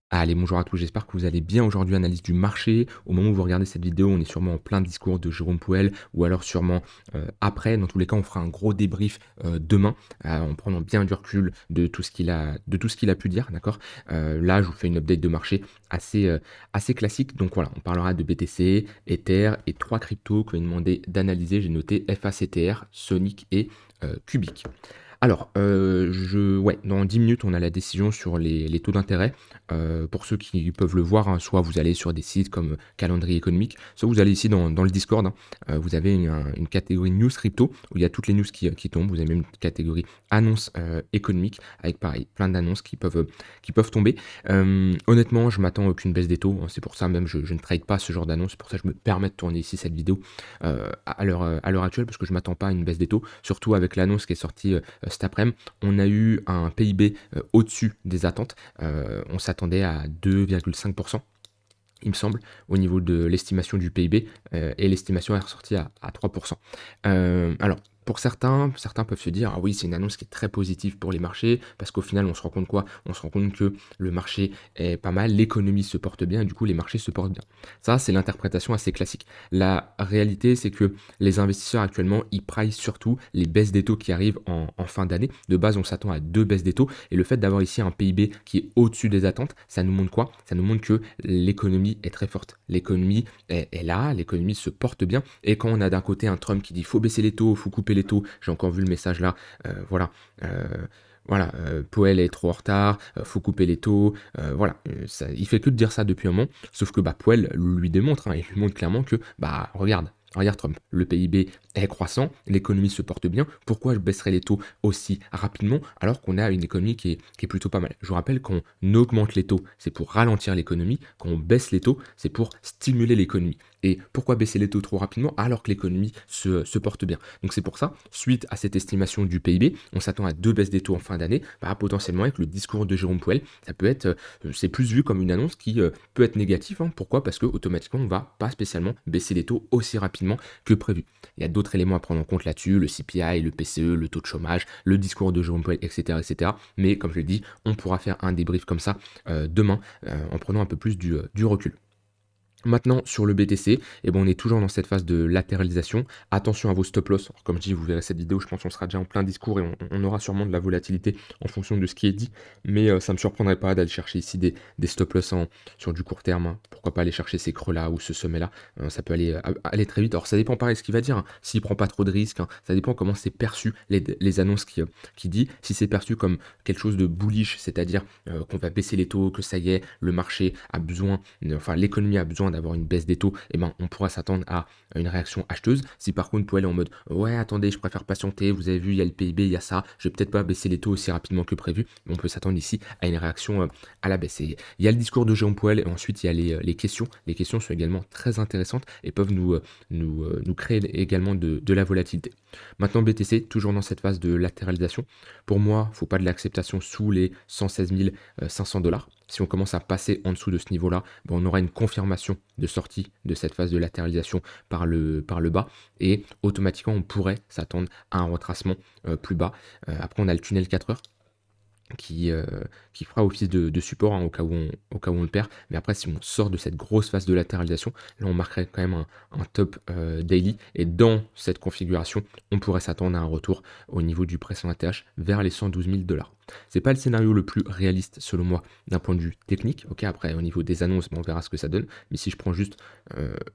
Allez, bonjour à tous, j'espère que vous allez bien aujourd'hui, analyse du marché. Au moment où vous regardez cette vidéo, on est sûrement en plein discours de Jérôme Powell ou alors sûrement après. Dans tous les cas, on fera un gros débrief demain en prenant bien du recul de tout ce qu'il a pu dire, d'accord. Là, je vous fais une update de marché assez classique. Donc voilà, on parlera de BTC, Ether et trois cryptos que vous m'avez demandé d'analyser. J'ai noté FACTR, Sonic et Cubic. Alors, ouais, dans 10 minutes, on a la décision sur les taux d'intérêt. Pour ceux qui peuvent le voir, hein, soit vous allez sur des sites comme Calendrier économique, soit vous allez ici dans le Discord, hein. Vous avez une catégorie News Crypto où il y a toutes les news qui tombent. Vous avez même une catégorie Annonces économiques avec pareil, plein d'annonces qui peuvent tomber. Honnêtement, je m'attends à aucune baisse des taux, hein. C'est pour ça même je ne trade pas ce genre d'annonces. C'est pour ça que je me permets de tourner ici cette vidéo à l'heure actuelle parce que je m'attends pas à une baisse des taux, surtout avec l'annonce qui est sortie cet après-midi. On a eu un PIB au-dessus des attentes. On s'attendait à 2,5%, il me semble, au niveau de l'estimation du PIB, et l'estimation est ressortie à 3%. Alors, pour certains peuvent se dire, ah oui, c'est une annonce qui est très positive pour les marchés, parce qu'au final, on se rend compte quoi? On se rend compte que le marché est pas mal, l'économie se porte bien, et du coup, les marchés se portent bien. Ça, c'est l'interprétation assez classique. La réalité, c'est que les investisseurs actuellement, ils price surtout les baisses des taux qui arrivent en fin d'année. De base, on s'attend à 2 baisses des taux, et le fait d'avoir ici un PIB qui est au-dessus des attentes, ça nous montre quoi? Ça nous montre que l'économie est très forte. L'économie est là, l'économie se porte bien. Et quand on a d'un côté un Trump qui dit faut baisser les taux, faut couper les taux, j'ai encore vu le message là, voilà. Voilà, Powell est trop en retard, faut couper les taux, voilà, il fait que de dire ça depuis un moment, sauf que bah, Powell lui démontre, hein, il lui montre clairement que, bah regarde Trump, le PIB est croissant, l'économie se porte bien, pourquoi je baisserais les taux aussi rapidement alors qu'on a une économie qui est plutôt pas mal? Je vous rappelle qu'on augmente les taux, c'est pour ralentir l'économie, quand on baisse les taux, c'est pour stimuler l'économie. Et pourquoi baisser les taux trop rapidement alors que l'économie se porte bien? Donc c'est pour ça, suite à cette estimation du PIB, on s'attend à 2 baisses des taux en fin d'année, bah, potentiellement avec le discours de Jérôme Powell, ça peut être, c'est plus vu comme une annonce qui peut être négative, hein. Pourquoi? Parce que automatiquement on va pas spécialement baisser les taux aussi rapidement que prévu. Il y a d'autres éléments à prendre en compte là-dessus, le CPI, le PCE, le taux de chômage, le discours de Jérôme Powell, etc., etc. Mais comme je l'ai dit, on pourra faire un débrief comme ça demain en prenant un peu plus du recul. Maintenant, sur le BTC, eh ben, on est toujours dans cette phase de latéralisation. Attention à vos stop loss. Alors, comme je dis, vous verrez cette vidéo, je pense qu'on sera déjà en plein discours et on aura sûrement de la volatilité en fonction de ce qui est dit. Mais ça ne me surprendrait pas d'aller chercher ici des stop loss sur du court terme, hein. Pourquoi pas aller chercher ces creux-là ou ce sommet-là. Ça peut aller très vite. Alors, ça dépend pareil ce qu'il va dire, hein. S'il prend pas trop de risques, hein. Ça dépend comment c'est perçu les annonces qui dit. Si c'est perçu comme quelque chose de bullish, c'est-à-dire qu'on va baisser les taux, que ça y est, le marché a besoin, enfin l'économie a besoin d'avoir une baisse des taux, et ben on pourra s'attendre à une réaction acheteuse. Si par contre Powell est en mode ouais attendez, je préfère patienter, vous avez vu il y a le PIB, il y a ça, je vais peut-être pas baisser les taux aussi rapidement que prévu, on peut s'attendre ici à une réaction à la baisse. Et il y a le discours de Jérôme Powell et ensuite il y a les questions. Les questions sont également très intéressantes et peuvent nous créer également de la volatilité. Maintenant BTC, toujours dans cette phase de latéralisation. Pour moi, il ne faut pas de l'acceptation sous les 116 500 $. Si on commence à passer en dessous de ce niveau-là, ben, on aura une confirmation de sortie de cette phase de latéralisation par le bas et automatiquement on pourrait s'attendre à un retracement plus bas. Après on a le tunnel 4 heures qui fera office de support, hein, au cas où on le perd. Mais après, si on sort de cette grosse phase de latéralisation, là on marquerait quand même un top daily. Et dans cette configuration, on pourrait s'attendre à un retour au niveau du pressing ATH vers les 112 000 $. C'est pas le scénario le plus réaliste selon moi d'un point de vue technique. Ok, après au niveau des annonces, on verra ce que ça donne. Mais si je prends juste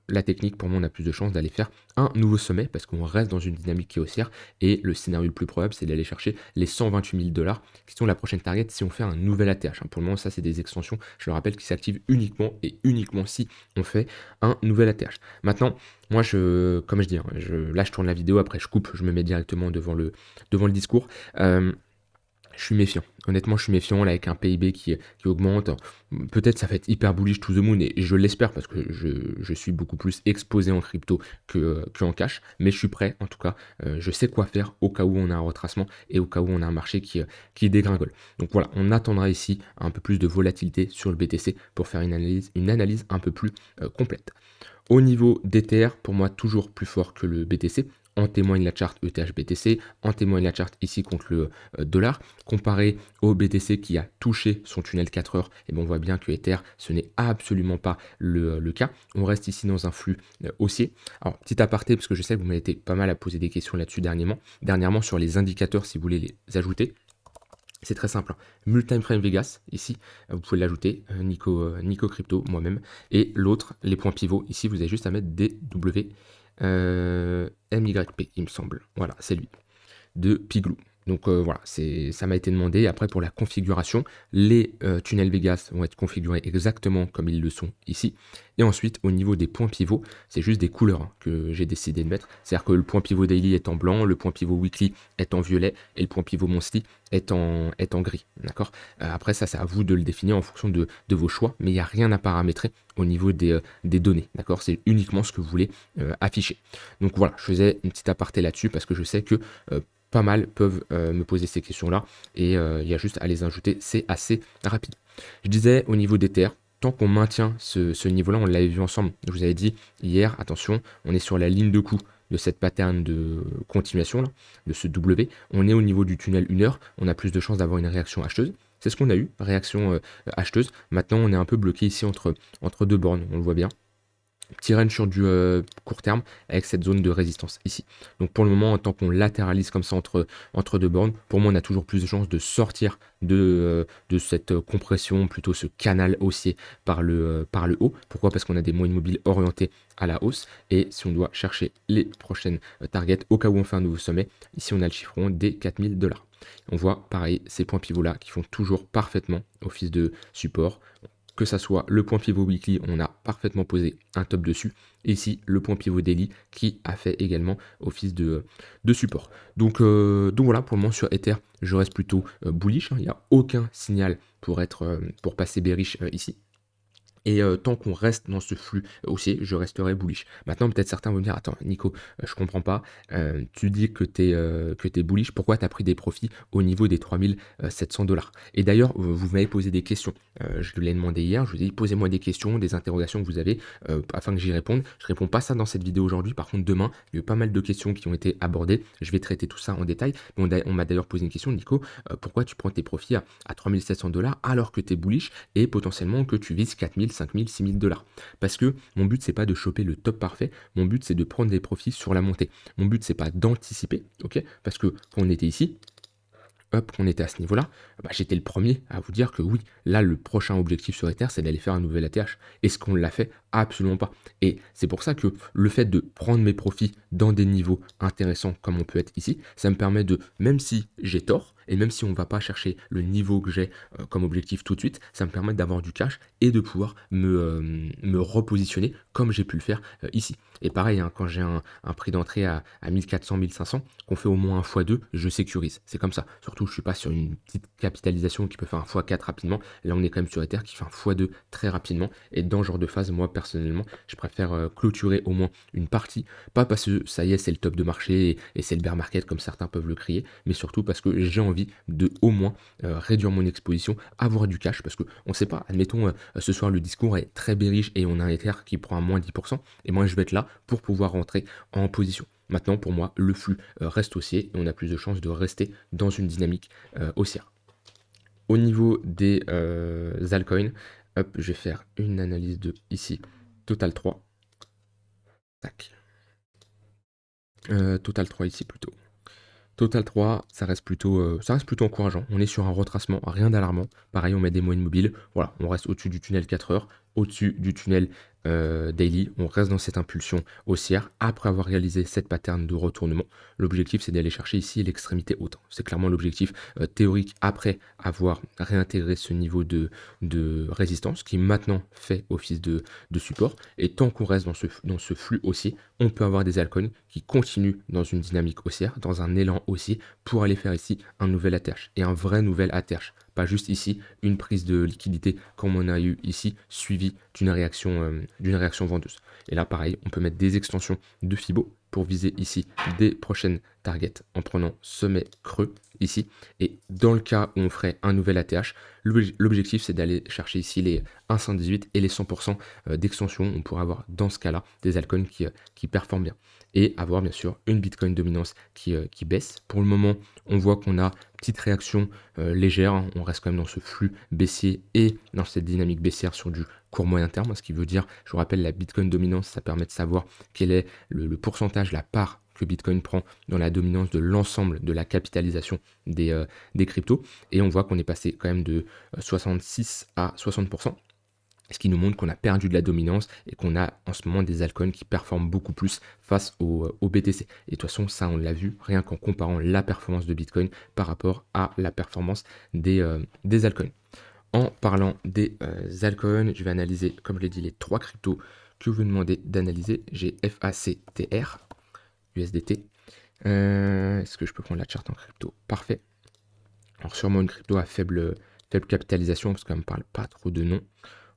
la technique, pour moi on a plus de chances d'aller faire un nouveau sommet parce qu'on reste dans une dynamique qui est haussière. Et le scénario le plus probable, c'est d'aller chercher les 128 000 $ qui sont la prochaine target si on fait un nouvel ATH. Pour le moment, ça c'est des extensions, je le rappelle, qui s'activent uniquement et uniquement si on fait un nouvel ATH. Maintenant, moi, comme je dis, hein, là je tourne la vidéo, après je coupe, je me mets directement devant le discours. Je suis méfiant. Honnêtement, je suis méfiant là avec un PIB qui augmente. Peut-être ça va être hyper bullish to the moon et je l'espère parce que je suis beaucoup plus exposé en crypto que en cash. Mais je suis prêt en tout cas. Je sais quoi faire au cas où on a un retracement et au cas où on a un marché qui dégringole. Donc voilà, on attendra ici un peu plus de volatilité sur le BTC pour faire une analyse un peu plus complète. Au niveau d'Ether, pour moi, toujours plus fort que le BTC. En témoigne la charte ETH-BTC, en témoigne la charte ici contre le dollar. Comparé au BTC qui a touché son tunnel 4 heures, et bien on voit bien que Ether, ce n'est absolument pas le cas. On reste ici dans un flux haussier. Alors, petit aparté, parce que je sais que vous m'avez été pas mal à poser des questions là-dessus dernièrement sur les indicateurs, si vous voulez les ajouter. C'est très simple, hein. Multime Frame Vegas, ici, vous pouvez l'ajouter, Nico Crypto, moi-même. Et l'autre, les points pivots, ici, vous avez juste à mettre DW MYP, il me semble. Voilà, c'est lui, de Pigloo. Donc voilà, ça m'a été demandé. Après, pour la configuration, les tunnels Vegas vont être configurés exactement comme ils le sont ici. Et ensuite, au niveau des points pivots, c'est juste des couleurs, hein, que j'ai décidé de mettre. C'est-à-dire que le point pivot daily est en blanc, le point pivot weekly est en violet et le point pivot monthly est en gris. D'accord. Après, ça, c'est à vous de le définir en fonction de vos choix, mais il n'y a rien à paramétrer au niveau des données. D'accord. C'est uniquement ce que vous voulez afficher. Donc voilà, je faisais une petite aparté là-dessus parce que je sais que pas mal peuvent me poser ces questions-là et il y a juste à les ajouter, c'est assez rapide. Je disais au niveau des terres, tant qu'on maintient ce niveau-là, on l'avait vu ensemble, je vous avais dit hier, attention, on est sur la ligne de coup de cette pattern de continuation, là, de ce W, on est au niveau du tunnel 1 heure, on a plus de chances d'avoir une réaction acheteuse. C'est ce qu'on a eu, réaction acheteuse. Maintenant, on est un peu bloqué ici entre deux bornes, on le voit bien. Petit range sur du court terme avec cette zone de résistance ici. Donc pour le moment, tant qu'on latéralise comme ça entre deux bornes, pour moi on a toujours plus de chances de sortir de cette compression, plutôt ce canal haussier par le haut. Pourquoi? Parce qu'on a des moyennes mobiles orientés à la hausse. Et si on doit chercher les prochaines targets, au cas où on fait un nouveau sommet, ici on a le chiffron des 4000 $. On voit pareil ces points pivots là qui font toujours parfaitement office de support. Que ça soit le point pivot weekly, on a parfaitement posé un top dessus. Et ici, le point pivot daily qui a fait également office de support. Donc voilà, pour le moment sur Ether, je reste plutôt bullish, hein. Il n'y a aucun signal pour passer bearish ici. Et tant qu'on reste dans ce flux haussier, je resterai bullish. Maintenant, peut-être certains vont me dire, attends, Nico, je comprends pas, tu dis que tu es bullish, pourquoi tu as pris des profits au niveau des 3700 $? Et d'ailleurs, vous m'avez posé des questions. Je l'ai demandé hier, je vous ai dit, posez-moi des questions, des interrogations que vous avez, afin que j'y réponde. Je réponds pas ça dans cette vidéo aujourd'hui, par contre, demain, il y a eu pas mal de questions qui ont été abordées. Je vais traiter tout ça en détail. On m'a d'ailleurs posé une question, Nico, pourquoi tu prends tes profits à 3700 $ alors que tu es bullish et potentiellement que tu vises 4000, 5000, 6000 $. Parce que mon but, c'est pas de choper le top parfait, mon but, c'est de prendre des profits sur la montée. Mon but, c'est pas d'anticiper, ok? Parce que quand on était ici, hop, qu'on était à ce niveau-là, bah, j'étais le premier à vous dire que oui, là, le prochain objectif sur Ether, c'est d'aller faire un nouvel ATH. Est-ce qu'on l'a fait? Absolument pas. Et c'est pour ça que le fait de prendre mes profits dans des niveaux intéressants comme on peut être ici, ça me permet de, même si j'ai tort, et même si on ne va pas chercher le niveau que j'ai comme objectif tout de suite, ça me permet d'avoir du cash et de pouvoir me repositionner comme j'ai pu le faire ici. Et pareil, hein, quand j'ai un prix d'entrée à 1400, 1500, qu'on fait au moins un x2, je sécurise. C'est comme ça. Surtout, je ne suis pas sur une petite capitalisation qui peut faire un x4 rapidement. Là, on est quand même sur Ether qui fait un x2 très rapidement. Et dans ce genre de phase, moi, personnellement, je préfère clôturer au moins une partie. Pas parce que ça y est, c'est le top de marché et c'est le bear market comme certains peuvent le crier, mais surtout parce que j'ai envie de au moins réduire mon exposition, avoir du cash, parce qu'on ne sait pas, admettons, ce soir le discours est très bearish et on a un Ether qui prend un moins 10%, et moi je vais être là pour pouvoir rentrer en position. Maintenant, pour moi, le flux reste haussier et on a plus de chances de rester dans une dynamique haussière. Au niveau des altcoins, hop, je vais faire une analyse de ici, Total 3. Tac. Total 3 ici plutôt. Total 3, ça reste plutôt encourageant. On est sur un retracement, rien d'alarmant. Pareil, on met des moyennes mobiles. Voilà, on reste au-dessus du tunnel 4 heures, au-dessus du tunnel daily. On reste dans cette impulsion haussière. Après avoir réalisé cette pattern de retournement, l'objectif, c'est d'aller chercher ici l'extrémité haute. C'est clairement l'objectif théorique après avoir réintégré ce niveau de résistance qui maintenant fait office de support. Et tant qu'on reste dans ce flux haussier, on peut avoir des altcoins qui continuent dans une dynamique haussière, dans un élan haussier pour aller faire ici un nouvel ATH et un vrai nouvel ATH. Pas juste ici une prise de liquidité comme on a eu ici, suivie d'une réaction vendeuse. Et là, pareil, on peut mettre des extensions de Fibo pour viser ici des prochaines targets en prenant sommet creux ici. Et dans le cas où on ferait un nouvel ATH, l'objectif c'est d'aller chercher ici les 1,118 et les 100% d'extension. On pourrait avoir dans ce cas-là des altcoins qui performent bien. Et avoir bien sûr une Bitcoin dominance qui baisse. Pour le moment, on voit qu'on a petite réaction légère, hein. On reste quand même dans ce flux baissier et dans cette dynamique baissière sur du court moyen terme, ce qui veut dire, je vous rappelle, la Bitcoin dominance, ça permet de savoir quel est le pourcentage, la part que Bitcoin prend dans la dominance de l'ensemble de la capitalisation des cryptos. Et on voit qu'on est passé quand même de 66 à 60%. Ce qui nous montre qu'on a perdu de la dominance et qu'on a en ce moment des altcoins qui performent beaucoup plus face au BTC. Et de toute façon, ça on l'a vu rien qu'en comparant la performance de Bitcoin par rapport à la performance des altcoins. En parlant des altcoins, je vais analyser, comme je l'ai dit, les 3 cryptos que vous me demandez d'analyser. J'ai FACTR, USDT. Est-ce que je peux prendre la charte en crypto? Parfait. Alors sûrement une crypto à faible capitalisation parce qu'on ne me parle pas trop de noms.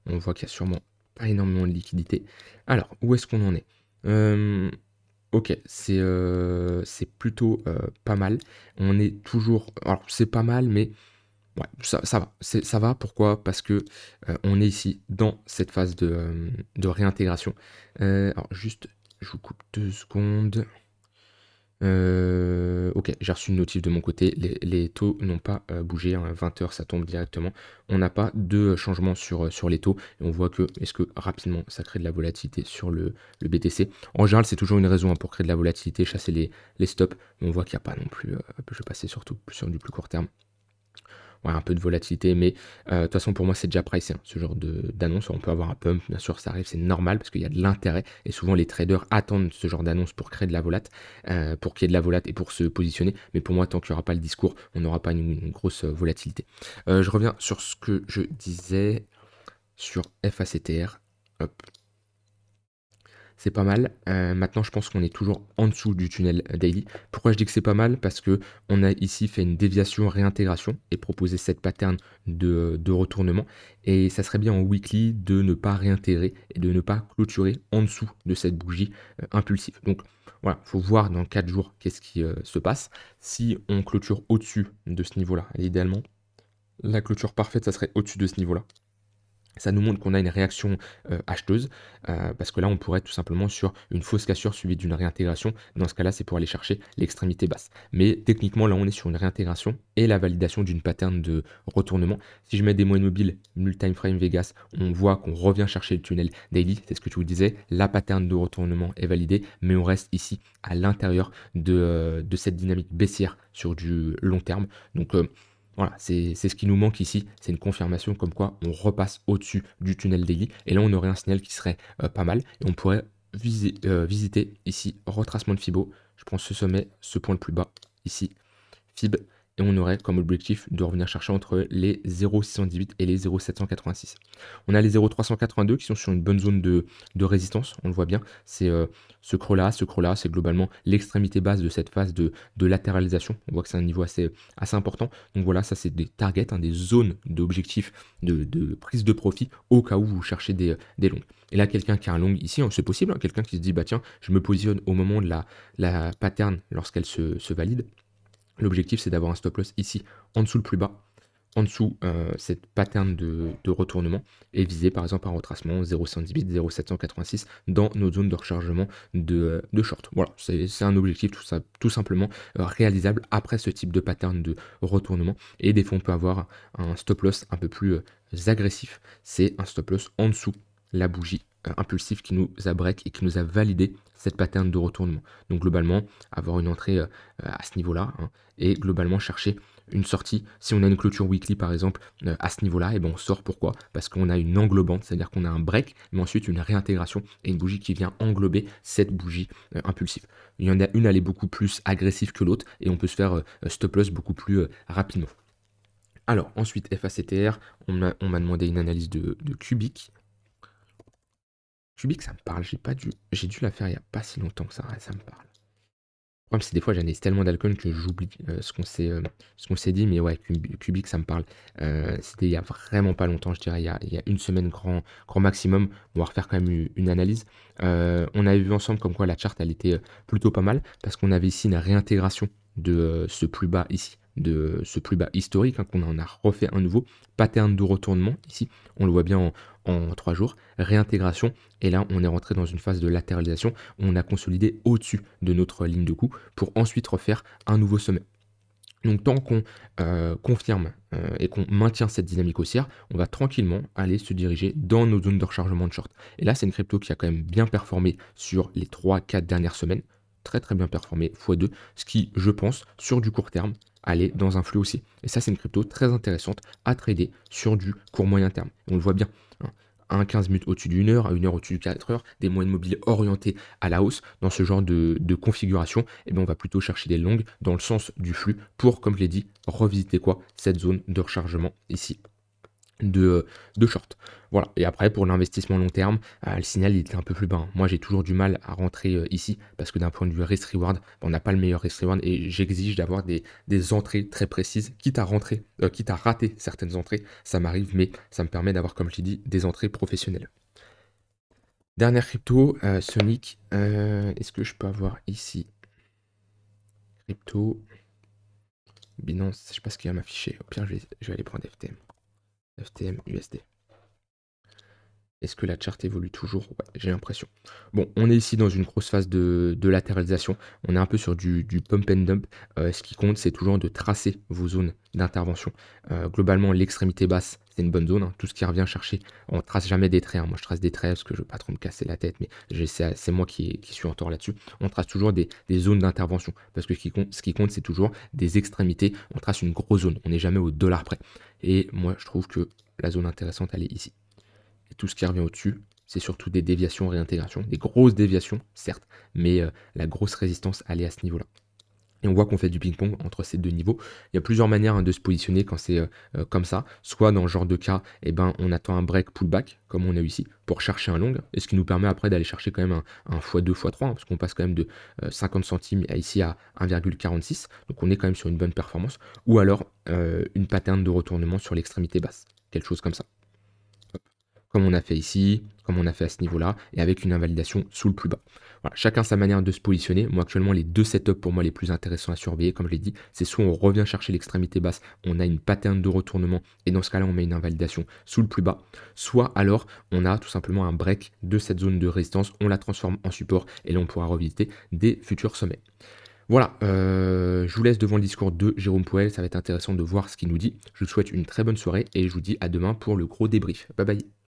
On voit qu'il y a sûrement pas énormément de liquidité. Alors, où est-ce qu'on en est? Ok, c'est plutôt pas mal. On est toujours... Alors, c'est pas mal, mais ouais, ça va. Ça va, pourquoi? Parce que on est ici dans cette phase de réintégration. Alors, juste, je vous coupe 2 secondes. Ok, j'ai reçu une notif de mon côté, les taux n'ont pas bougé, hein, 20 h ça tombe directement. On n'a pas de changement sur les taux et on voit que, est-ce que rapidement ça crée de la volatilité sur le BTC. En général, c'est toujours une raison, hein, pour créer de la volatilité, chasser les stops, mais on voit qu'il n'y a pas non plus, je vais passer surtout sur du plus court terme. Ouais, un peu de volatilité, mais de toute façon pour moi c'est déjà pricé, hein, ce genre d'annonce. On peut avoir un pump, bien sûr ça arrive, c'est normal parce qu'il y a de l'intérêt et souvent les traders attendent ce genre d'annonce pour créer de la volate, pour qu'il y ait de la volate et pour se positionner. Mais pour moi, tant qu'il n'y aura pas le discours, on n'aura pas une grosse volatilité. Je reviens sur ce que je disais sur FACTR. Hop. C'est pas mal. Maintenant, je pense qu'on est toujours en dessous du tunnel daily. Pourquoi je dis que c'est pas mal? Parce que on a ici fait une déviation réintégration et proposé cette pattern de retournement. Et ça serait bien en weekly de ne pas réintégrer et de ne pas clôturer en dessous de cette bougie impulsive. Donc voilà, il faut voir dans 4 jours qu'est-ce qui se passe. Si on clôture au-dessus de ce niveau-là, idéalement, la clôture parfaite, ça serait au-dessus de ce niveau-là. Ça nous montre qu'on a une réaction acheteuse, parce que là, on pourrait être tout simplement sur une fausse cassure suivie d'une réintégration. Dans ce cas-là, c'est pour aller chercher l'extrémité basse. Mais techniquement, là, on est sur une réintégration et la validation d'une pattern de retournement. Si je mets des moyennes mobiles, Multime Frame Vegas, on voit qu'on revient chercher le tunnel daily. C'est ce que je vous disais, la pattern de retournement est validée, mais on reste ici à l'intérieur de cette dynamique baissière sur du long terme. Donc, voilà, c'est ce qui nous manque ici, c'est une confirmation comme quoi on repasse au-dessus du tunnel daily. Et là, on aurait un signal qui serait pas mal. Et on pourrait visiter ici, retracement de Fibo. Je prends ce sommet, ce point le plus bas, ici, Fib. Et on aurait comme objectif de revenir chercher entre les 0,618 et les 0,786. On a les 0,382 qui sont sur une bonne zone de résistance, on le voit bien. C'est ce creux-là, c'est globalement l'extrémité basse de cette phase de latéralisation. On voit que c'est un niveau assez important. Donc voilà, ça c'est des targets, hein, des zones d'objectifs de prise de profit au cas où vous cherchez des longs. Et là, quelqu'un qui a un long ici, hein, c'est possible, hein, quelqu'un qui se dit, bah tiens, je me positionne au moment de la pattern lorsqu'elle se valide. L'objectif, c'est d'avoir un stop loss ici, en dessous le plus bas, en dessous cette pattern de retournement, et viser par exemple un retracement 0,118, 0,786 dans nos zones de rechargement de short. Voilà, c'est un objectif tout simplement réalisable après ce type de pattern de retournement. Et des fois, on peut avoir un stop loss un peu plus agressif. C'est un stop loss en dessous la bougie impulsive qui nous a break et qui nous a validé cette pattern de retournement. Donc globalement, avoir une entrée à ce niveau-là, hein, et globalement chercher une sortie. Si on a une clôture weekly par exemple à ce niveau-là, et ben on sort. Pourquoi? Parce qu'on a une englobante, c'est-à-dire qu'on a un break, mais ensuite une réintégration et une bougie qui vient englober cette bougie impulsive. Il y en a une, elle est beaucoup plus agressive que l'autre et on peut se faire stop loss beaucoup plus rapidement. Alors ensuite, FACTR, on m'a demandé une analyse de Cubic. Cubic, ça me parle, j'ai dû la faire il n'y a pas si longtemps que ça me parle. Le problème, c'est des fois, j'analyse tellement d'alcool que j'oublie, ce qu'on s'est dit, mais ouais, Cubic, ça me parle. C'était il y a vraiment pas longtemps, je dirais il y a 1 semaine grand maximum. On va refaire quand même une analyse. On avait vu ensemble comme quoi la chart, elle était, plutôt pas mal parce qu'on avait ici une réintégration de, ce plus bas ici, de ce plus bas historique, hein, qu'on en a refait un nouveau. Pattern de retournement ici, on le voit bien en 3 jours. Réintégration et là, on est rentré dans une phase de latéralisation. On a consolidé au-dessus de notre ligne de coup pour ensuite refaire un nouveau sommet. Donc tant qu'on confirme et qu'on maintient cette dynamique haussière, on va tranquillement aller se diriger dans nos zones de rechargement de short. Et là, c'est une crypto qui a quand même bien performé sur les 3-4 dernières semaines. Très très bien performé, x2, ce qui, je pense, sur du court terme, aller dans un flux aussi. Et ça, c'est une crypto très intéressante à trader sur du court moyen terme. Et on le voit bien, hein, à 15 minutes au-dessus d'une heure, à 1 heure au-dessus de 4 heures, des moyennes mobiles orientés à la hausse. Dans ce genre de configuration, eh bien, on va plutôt chercher des longues dans le sens du flux pour, comme je l'ai dit, revisiter quoi, cette zone de rechargement ici de short. Voilà. Et après, pour l'investissement long terme, le signal il était un peu plus bas, hein. Moi, j'ai toujours du mal à rentrer ici parce que d'un point de vue risk-reward, on n'a pas le meilleur risk-reward et j'exige d'avoir des entrées très précises, quitte à rentrer, quitte à rater certaines entrées. Ça m'arrive, mais ça me permet d'avoir, comme je l'ai dit, des entrées professionnelles. Dernière crypto, Sonic. Est-ce que je peux avoir ici crypto Binance, je sais pas ce qu'il va m'afficher. Au pire, je vais aller prendre FTM. FTM USD. Est-ce que la charte évolue toujours? Ouais, j'ai l'impression. Bon, on est ici dans une grosse phase de latéralisation. On est un peu sur du pump and dump. Ce qui compte, c'est toujours de tracer vos zones d'intervention. Globalement, l'extrémité basse, c'est une bonne zone, hein. Tout ce qui revient chercher, on trace jamais des traits, hein. Moi, je trace des traits parce que je veux pas trop me casser la tête, mais c'est moi qui suis en tort là-dessus. On trace toujours des zones d'intervention parce que ce qui compte, c'est toujours des extrémités. On trace une grosse zone. On n'est jamais au dollar près. Et moi, je trouve que la zone intéressante, elle est ici. Et tout ce qui revient au-dessus, c'est surtout des déviations, réintégrations, des grosses déviations, certes, mais la grosse résistance, elle est à ce niveau-là. Et on voit qu'on fait du ping-pong entre ces deux niveaux. Il y a plusieurs manières, hein, de se positionner quand c'est comme ça. Soit dans ce genre de cas, eh ben, on attend un break pullback, comme on a eu ici, pour chercher un long, et ce qui nous permet après d'aller chercher quand même un x2, x3, hein, parce qu'on passe quand même de 50 centimes ici à 1,46. Donc on est quand même sur une bonne performance. Ou alors une pattern de retournement sur l'extrémité basse, quelque chose comme ça, comme on a fait ici, comme on a fait à ce niveau-là, et avec une invalidation sous le plus bas. Voilà, chacun sa manière de se positionner. Moi, actuellement, les deux setups pour moi les plus intéressants à surveiller, comme je l'ai dit, c'est soit on revient chercher l'extrémité basse, on a une pattern de retournement, et dans ce cas-là, on met une invalidation sous le plus bas, soit alors on a tout simplement un break de cette zone de résistance, on la transforme en support, et là, on pourra revisiter des futurs sommets. Voilà, je vous laisse devant le discours de Jérôme Poel, ça va être intéressant de voir ce qu'il nous dit. Je vous souhaite une très bonne soirée et je vous dis à demain pour le gros débrief. Bye bye.